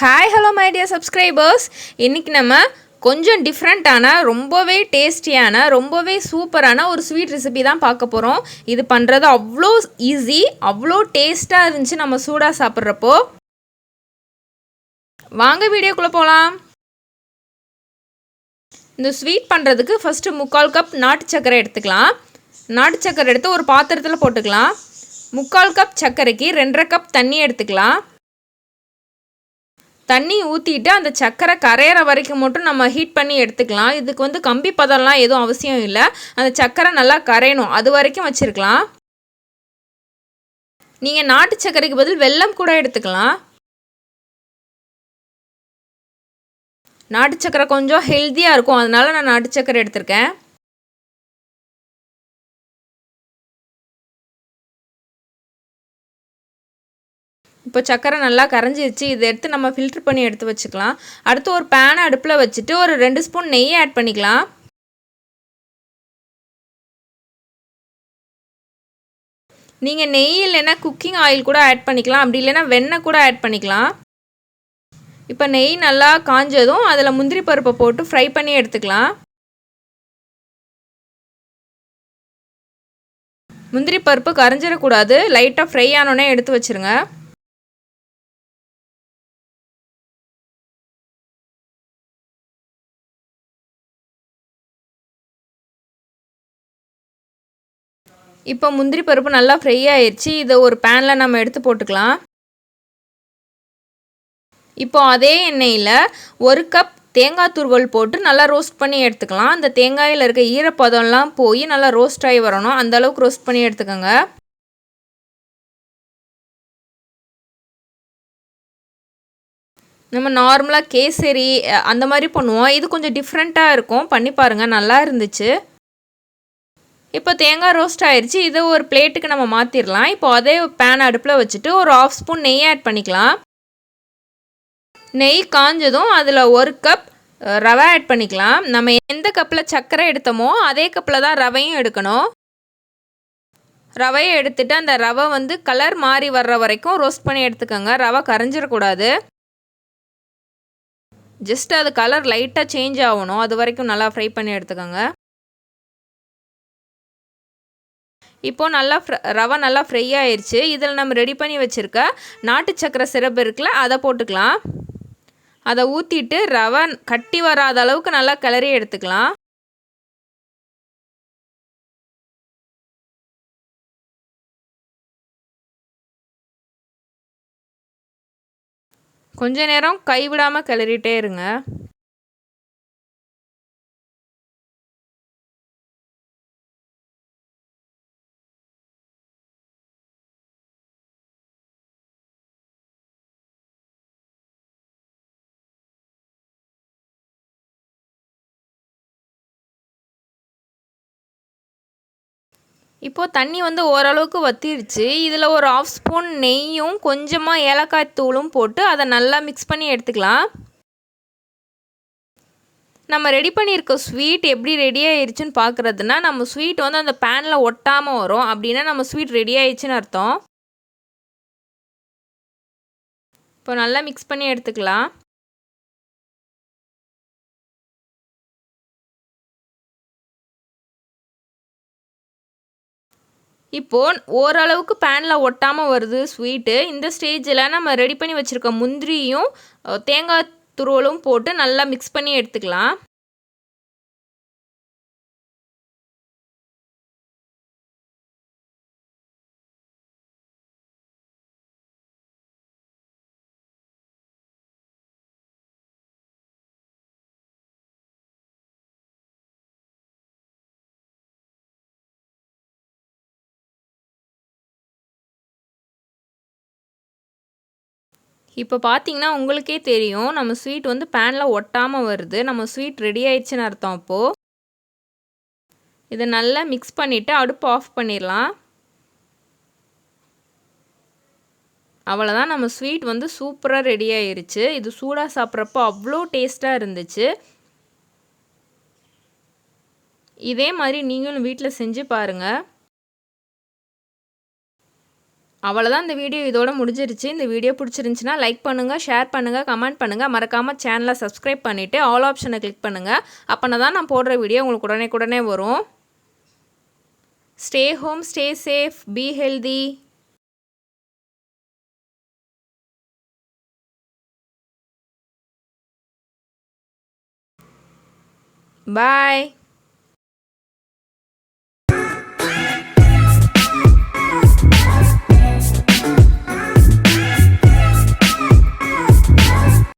Hi hello my dear subscribers. இன்றைக்கி நம்ம கொஞ்சம் டிஃப்ரெண்ட்டான ரொம்பவே டேஸ்டியான ரொம்பவே சூப்பரான ஒரு ஸ்வீட் ரெசிபி தான் பார்க்க போகிறோம். இது பண்ணுறது அவ்வளோ ஈஸி, அவ்வளோ டேஸ்ட்டாக இருந்துச்சு நம்ம சூடாக சாப்பிட்றப்போ. வாங்க வீடியோக்குள்ளே போகலாம். இந்த ஸ்வீட் பண்ணுறதுக்கு ஃபஸ்ட்டு 3/4 கப் நாட்டு சர்க்கரை எடுத்துக்கலாம். நாட்டு சர்க்கரை எடுத்து ஒரு பாத்திரத்தில் போட்டுக்கலாம். 3/4 கப் சர்க்கரைக்கு 2.5 கப் தண்ணி எடுத்துக்கலாம். தண்ணி ஊற்றிட்டு அந்த சர்க்கரை கரையிற வரைக்கும் மட்டும் நம்ம ஹீட் பண்ணி எடுத்துக்கலாம். இதுக்கு கம்பி பதம்லாம் எதுவும் அவசியம் இல்லை. அந்த சர்க்கரை நல்லா கரையணும், அது வரைக்கும் வச்சுருக்கலாம். நீங்கள் நாட்டு சர்க்கரைக்கு பதில் வெல்லம் கூட எடுத்துக்கலாம். நாட்டு சர்க்கரை கொஞ்சம் ஹெல்த்தியாக இருக்கும், அதனால நான் நாட்டு சர்க்கரை எடுத்திருக்கேன். இப்போ சர்க்கரை நல்லா கரைஞ்சிருச்சு. இதை எடுத்து நம்ம ஃபில்ட்ரு பண்ணி எடுத்து வச்சுக்கலாம். அடுத்து ஒரு பேனை அடுப்பில் வச்சுட்டு ஒரு 2 ஸ்பூன் நெய் ஆட் பண்ணிக்கலாம். நீங்கள் நெய் இல்லைன்னா குக்கிங் ஆயில் கூட ஆட் பண்ணிக்கலாம், அப்படி இல்லைன்னா வெண்ணெய் கூட ஆட் பண்ணிக்கலாம். இப்போ நெய் நல்லா காஞ்சதும் அதில் முந்திரி பருப்பை போட்டு ஃப்ரை பண்ணி எடுத்துக்கலாம். முந்திரி பருப்பு கரைஞ்சிடக்கூடாது, லைட்டாக ஃப்ரை ஆனோடனே எடுத்து வச்சுருங்க. இப்போ முந்திரி பருப்பு நல்லா ஃப்ரை ஆயிடுச்சு. இதை ஒரு பேனில் நம்ம எடுத்து போட்டுக்கலாம். இப்போ அதே எண்ணெயில் 1 கப் தேங்காய் துருவல் போட்டு நல்லா ரோஸ்ட் பண்ணி எடுத்துக்கலாம். அந்த தேங்காயில் இருக்க ஈரப்பதம்லாம் போய் நல்லா ரோஸ்ட் ஆகி வரணும், அந்த அளவுக்கு ரோஸ்ட் பண்ணி எடுத்துக்கோங்க. நம்ம நார்மலாக கேசரி அந்த மாதிரி பண்ணுவோம், இது கொஞ்சம் டிஃப்ரெண்ட்டாக இருக்கும், பண்ணி பாருங்கள், நல்லா இருந்துச்சு. இப்போ தேங்காய் ரோஸ்ட் ஆயிடுச்சு. இதை ஒரு பிளேட்டுக்கு நம்ம மாற்றிடலாம். இப்போ அதே பேன் அடுப்பில் வச்சுட்டு ஒரு 1/2 ஸ்பூன் நெய் ஆட் பண்ணிக்கலாம். நெய் காஞ்சதும் அதில் 1 கப் ரவை ஆட் பண்ணிக்கலாம். நம்ம எந்த கப்பில் சர்க்கரை எடுத்தோமோ அதே கப்பில் தான் ரவையும் எடுக்கணும். ரவையை எடுத்துகிட்டு அந்த ரவை கலர் மாறி வர்ற வரைக்கும் ரோஸ்ட் பண்ணி எடுத்துக்கோங்க. ரவை கரைஞ்சிடக்கூடாது, ஜஸ்ட் அது கலர் லைட்டாக சேஞ்ச் ஆகணும், அது வரைக்கும் நல்லா ஃப்ரை பண்ணி எடுத்துக்கோங்க. இப்போது ரவை நல்லா ஃப்ரை ஆயிடுச்சு. இதில் நம்ம ரெடி பண்ணி வச்சுருக்க நாட்டு சக்கரை சிரப் இருக்குல்ல, அதை போட்டுக்கலாம். அதை ஊற்றிட்டு ரவை கட்டி வராத அளவுக்கு நல்லா கிளறி எடுத்துக்கலாம். கொஞ்ச நேரம் கைவிடாமல் கிளறிட்டே இருங்க. இப்போது தண்ணி ஓரளவுக்கு வற்றிடுச்சு. இதில் ஒரு 1/2 ஸ்பூன் நெய்யும் கொஞ்சமாக ஏலக்காய் தூளும் போட்டு அதை நல்லா மிக்ஸ் பண்ணி எடுத்துக்கலாம். நம்ம ரெடி பண்ணியிருக்க ஸ்வீட் எப்படி ரெடி ஆயிடுச்சுன்னு பார்க்குறதுனா, நம்ம ஸ்வீட் அந்த பேனில் ஒட்டாமல் வரும், அப்படின்னா நம்ம ஸ்வீட் ரெடி ஆயிடுச்சுன்னு அர்த்தம். இப்போ நல்லா மிக்ஸ் பண்ணி எடுத்துக்கலாம். இப்போது ஓரளவுக்கு பேனில் ஒட்டாமல் வருது ஸ்வீட்டு. இந்த ஸ்டேஜில் நம்ம ரெடி பண்ணி வச்சுருக்க முந்திரியும் தேங்காய் துருவலும் போட்டு நல்லா மிக்ஸ் பண்ணி எடுத்துக்கலாம். இப்போ பார்த்தீங்கன்னா உங்களுக்கே தெரியும், நம்ம ஸ்வீட் பேனில் ஒட்டாமல் வருது. நம்ம ஸ்வீட் ரெடி ஆயிடுச்சுன்னு அர்த்தம். அப்போது இதை நல்லா மிக்ஸ் பண்ணிவிட்டு அடுப்பு ஆஃப் பண்ணிடலாம். அவ்வளோதான், நம்ம ஸ்வீட் சூப்பராக ரெடி ஆயிருச்சு. இது சூடாக சாப்பிட்றப்போ அவ்வளோ டேஸ்ட்டாக இருந்துச்சு. இதே மாதிரி நீங்களும் வீட்டில் செஞ்சு பாருங்கள். அவ்வளோதான் இந்த வீடியோ இதோட முடிஞ்சிருச்சு. இந்த வீடியோ பிடிச்சிருந்துச்சுன்னா லைக் பண்ணுங்கள், ஷேர் பண்ணுங்கள், கமெண்ட் பண்ணுங்கள். மறக்காமல் சேனலை சப்ஸ்கிரைப் பண்ணிவிட்டு ஆல் ஆப்ஷனை கிளிக் பண்ணுங்கள். அப்போனா தான் நான் போடுற வீடியோ உங்களுக்கு உடனே வரும். Stay home, stay safe, B healthy. Bye.